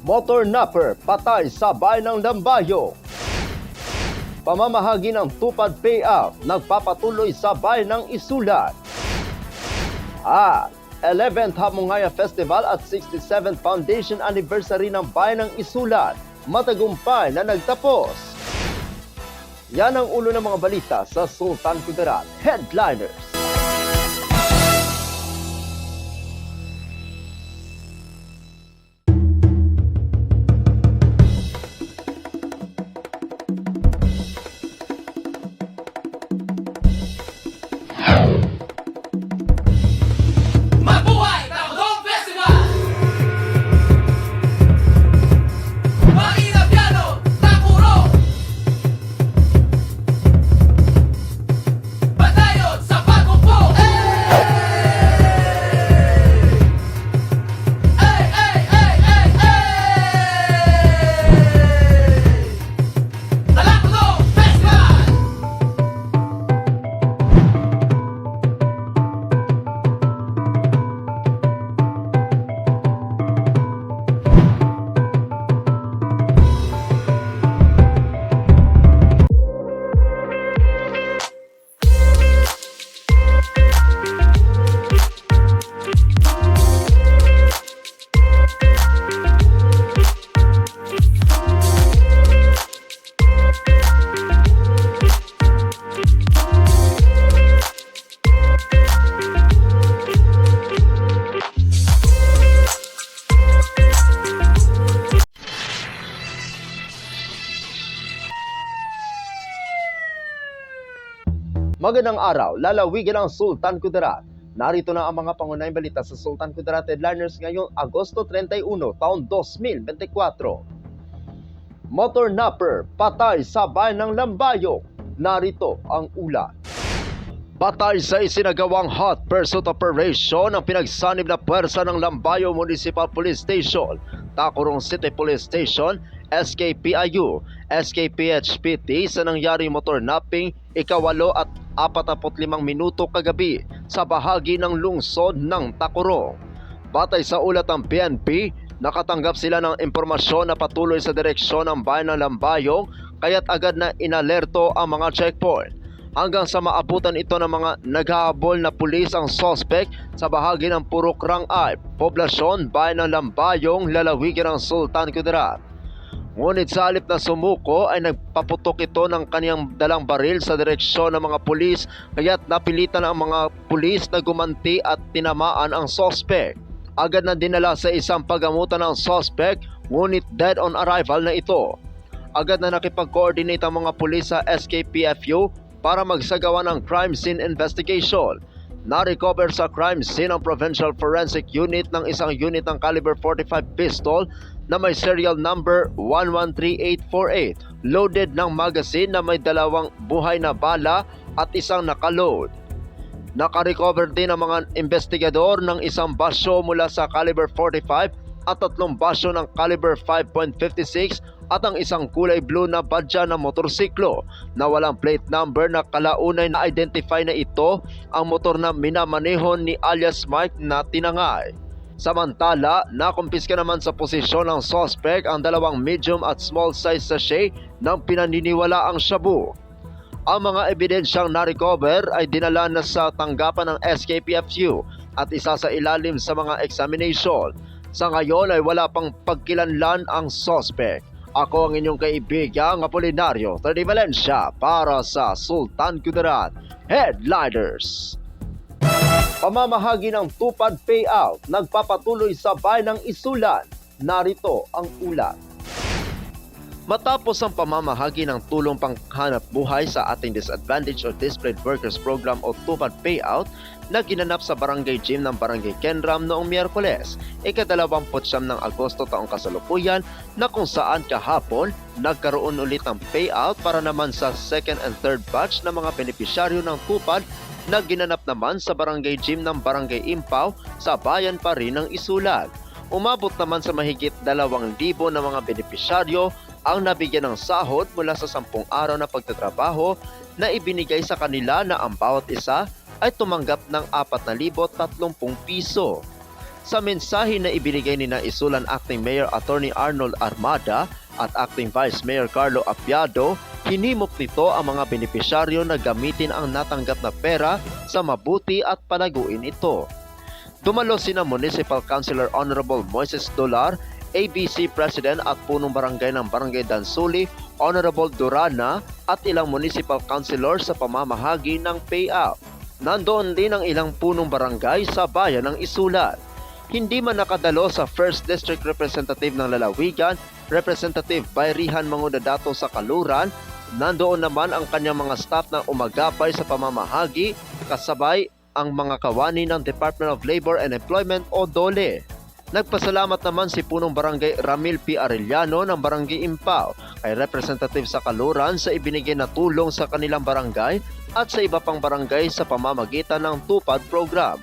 Motor napper patay sa bayan ng Lambayo. Pamamahagi ng tupad payout nagpapatuloy sa bayan ng Isulat. At 11th Hamungaya Festival at 67th Foundation Anniversary ng bayan ng Isulat matagumpay na nagtapos. Yan ang ulo ng mga balita sa Sultan Kudarat Headliners. Magandang araw, lalawigan ang Sultan Kudarat. Narito na ang mga pangunahing balita sa Sultan Kudarat Headliners ngayong Agosto 31, taon 2024. Motor napper patay sa bayan ng Lambayo. Narito ang ulat. Patay sa isinagawang hot pursuit operation ang pinagsanib na puwersa ng Lambayo Municipal Police Station, Tacurong City Police Station, SKPIU, SKPHPT sa nangyaring motor napping ika-8 at 45 minuto kagabi sa bahagi ng lungsod ng Tacurong. Batay sa ulat ng PNP, nakatanggap sila ng impormasyon na patuloy sa direksyon ng bayan ng Lambayong kaya't agad na inalerto ang mga checkpoint. Hanggang sa maabutan ito ng mga naghahabol na pulis ang suspect sa bahagi ng Purok Rangay, poblasyon bayan ng Lambayong, lalawigan ng Sultan Kudarat. Ngunit sa halip na sumuko ay nagpaputok ito ng kaniyang dalang baril sa direksyon ng mga pulis kaya't napilitan ang mga pulis na gumanti at tinamaan ang suspect. Agad na dinala sa isang pagamutan ng suspect ngunit dead on arrival na ito. Agad na nakipag-coordinate ang mga pulis sa SKPFU para magsagawa ng crime scene investigation. Na-recover sa crime scene ang Provincial Forensic Unit ng isang unit ng caliber 45 pistol na may serial number 113848, loaded ng magazine na may 2 buhay na bala at isang nakaload. Naka-recover din ang mga investigador ng isang basyo mula sa caliber 45 at 3 basyo ng caliber 5.56 at ang isang kulay blue na badya na motorsiklo na walang plate number na kalaunay na identify na ito ang motor na minamanehon ni alias Mike na tinangay. Samantala, nakumpiska naman sa posisyon ng suspect ang 2 medium at small size sachet ng pinaniniwalaang shabu. Ang mga ebidensyang na-recover ay dinala na sa tanggapan ng SKPFU at isa sa ilalim sa mga examination. Sa ngayon ay wala pang pagkilanlan ang suspect. Ako ang inyong kaibigang Apolinario Tony Valencia para sa Sultan Kudarat Headliners. Pamamahagi ng tupad payout nagpapatuloy sa bayan ng Isulat. Narito ang ulat. Matapos ang pamamahagi ng tulong panghanap buhay sa ating Disadvantaged or Displaced Workers Program o tupad payout na ginanap sa Barangay Gym ng Barangay Kenram noong Miyerkules, ika-29 ng Agosto taong kasalukuyan, na kung saan kahapon nagkaroon ulit ng payout para naman sa second and third batch ng mga benepisyaryo ng tupad na ginanap naman sa Barangay Gym ng Barangay Impaw sa bayan pa rin ng Isulat. Umabot naman sa mahigit 2,000 na mga benepisyaryo ang nabigyan ng sahod mula sa 10 araw na pagtatrabaho na ibinigay sa kanila na ang bawat isa ay tumanggap ng 4,030 piso. Sa mensahe na ibinigay ni na Isulan Acting Mayor Attorney Arnold Armada at Acting Vice Mayor Carlo Apiado, hinimok nito ang mga benepisyaryo na gamitin ang natanggap na pera sa mabuti at palaguin ito. Dumalo sina Municipal Councilor Honorable Moises Dolar, ABC President at punong barangay ng Barangay Dansuli, Honorable Durana at ilang municipal councilor sa pamamahagi ng payout. Nandoon din ang ilang punong barangay sa bayan ng Isulan. Hindi man nakadalo sa 1st District Representative ng Lalawigan, Representative Bayrihan Mangudadato sa Kaluran, nandoon naman ang kanyang mga staff na umagapay sa pamamahagi, kasabay ang mga kawani ng Department of Labor and Employment o DOLE. Nagpasalamat naman si punong barangay Ramil P. Arellano ng Barangay Impao kay Representative sa Kaluran sa ibinigay na tulong sa kanilang barangay at sa iba pang barangay sa pamamagitan ng Tupad Program.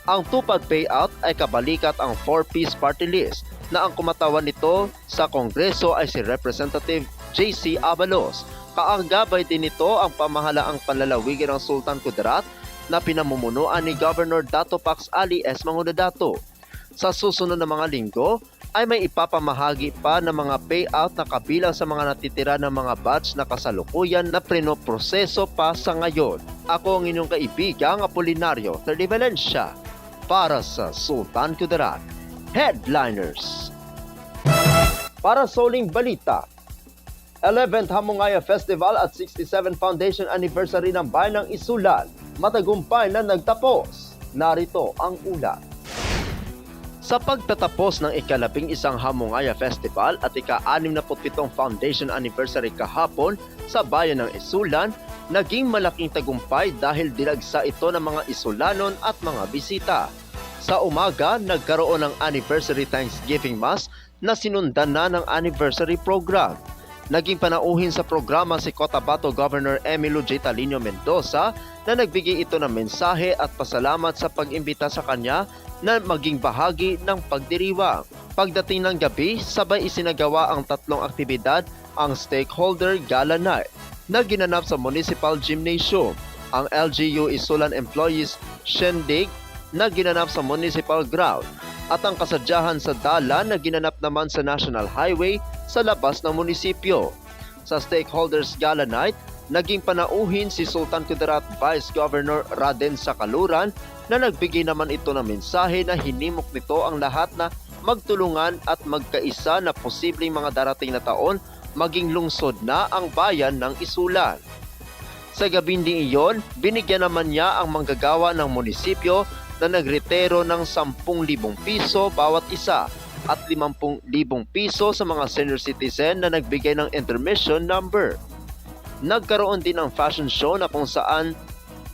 Ang Tupad Payout ay kabalikat ang 4-piece party list na ang kumatawan nito sa Kongreso ay si Representative J.C. Abalos. Kaagabay din nito ang pamahalaang panlalawigan ng Sultan Kudarat na pinamumunuan ni Governor Dato Pax Ali S. Mangudadato. Sa susunod na mga linggo ay may ipapamahagi pa ng mga payout na kabilang sa mga natitira ng mga batch na kasalukuyan na prinoproseso pa sa ngayon. Ako ang inyong kaibigang Apolinario Terdi Valencia para sa Sultan Kudarat Headliners. Para sa uling balita, 11th Hamungaya Festival at 67th Foundation Anniversary ng Bayan ng Isulan, matagumpay na nagtapos. Narito ang ulat. Sa pagtatapos ng ika-11 Hamungaya Festival at ika-67 Foundation Anniversary kahapon sa Bayan ng Isulan, naging malaking tagumpay dahil dilagsa ito ng mga Isulanon at mga bisita. Sa umaga, nagkaroon ng Anniversary Thanksgiving Mass na sinundan na ng Anniversary Program. Naging panauhin sa programa si Cotabato Governor Emilio J. Talino Mendoza na nagbigay ito ng mensahe at pasalamat sa pag-imbita sa kanya na maging bahagi ng pagdiriwang. Pagdating ng gabi, sabay isinagawa ang tatlong aktibidad, ang Stakeholder Gala Night na ginanap sa Municipal Gymnasium, ang LGU Isulan Employees Shindig na ginanap sa Municipal Ground, at ang kasadyahan sa Dala na ginanap naman sa National Highway sa labas ng munisipyo. Sa Stakeholders Gala Night, naging panauhin si Sultan Kudarat Vice Governor Raden Sakaluran na nagbigay naman ito ng mensahe na hinimok nito ang lahat na magtulungan at magkaisa na posibleng mga darating na taon maging lungsod na ang bayan ng Isulan. Sa gabing din iyon, binigyan naman niya ang manggagawa ng munisipyo na nagretero ng 10,000 piso bawat isa at 50,000 piso sa mga senior citizen na nagbigay ng intermission number. Nagkaroon din ng fashion show na kung saan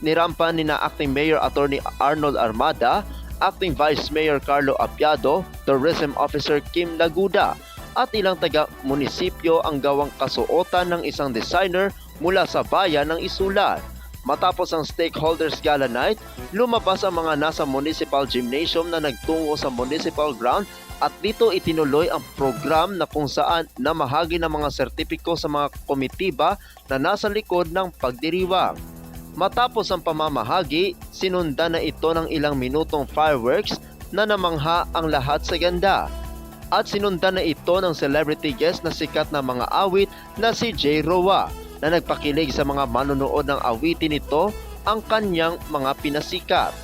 nirampan ni na Acting Mayor Attorney Arnold Armada, Acting Vice Mayor Carlo Apiado, Tourism Officer Kim Laguda at ilang taga-munisipyo ang gawang kasuotan ng isang designer mula sa bayan ng Isulan. Matapos ang Stakeholders Gala Night, lumabas ang mga nasa Municipal Gymnasium na nagtungo sa Municipal Ground at dito itinuloy ang program na kung saan namahagi ng mga sertipiko sa mga komitiba na nasa likod ng pagdiriwang. Matapos ang pamamahagi, sinundan na ito ng ilang minutong fireworks na namangha ang lahat sa ganda. At sinundan na ito ng celebrity guest na sikat na mga awit na si J. Roa na nagpakilig sa mga manonood ng awitin nito ang kanyang mga pinasikat.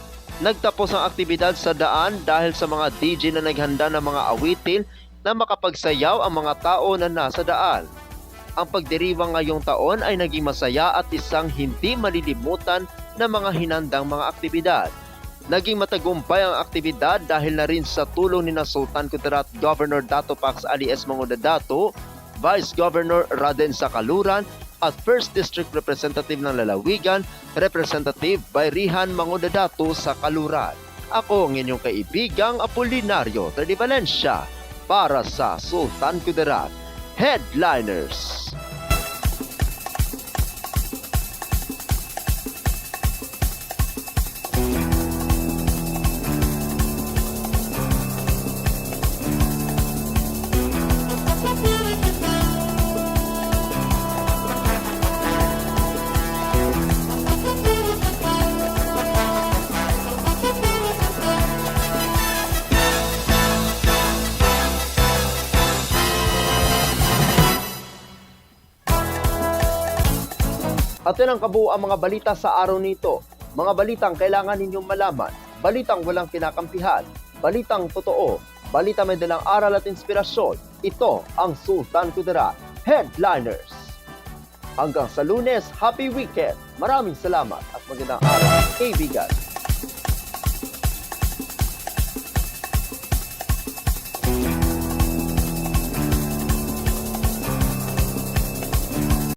Nagtapos ang aktibidad sa daan dahil sa mga DJ na naghanda ng mga awitin na makapagsayaw ang mga tao na nasa daan. Ang pagdiriwang ngayong taon ay naging masaya at isang hindi malilimutan na mga hinandang mga aktibidad. Naging matagumpay ang aktibidad dahil na rin sa tulong ni na Sultan Kudarat Governor Dato Pax Ali S. Mangudadato, Vice Governor Raden Sakaluran at 1st District Representative ng Lalawigan, Representative Bayrihan Mangudadato sa Kaluran. Ako ang inyong kaibigang Apolinario Terdi Valencia para sa Sultan Kudarat Headliners. At yan ang kabuuan mga balita sa araw nito. Mga balitang kailangan ninyong malaman, balitang walang kinakampihan, balitang totoo, balita may dalang aral at inspirasyon. Ito ang Sultan Kudarat Headliners. Hanggang sa Lunes, happy weekend. Maraming salamat at magandang araw, kaibigan.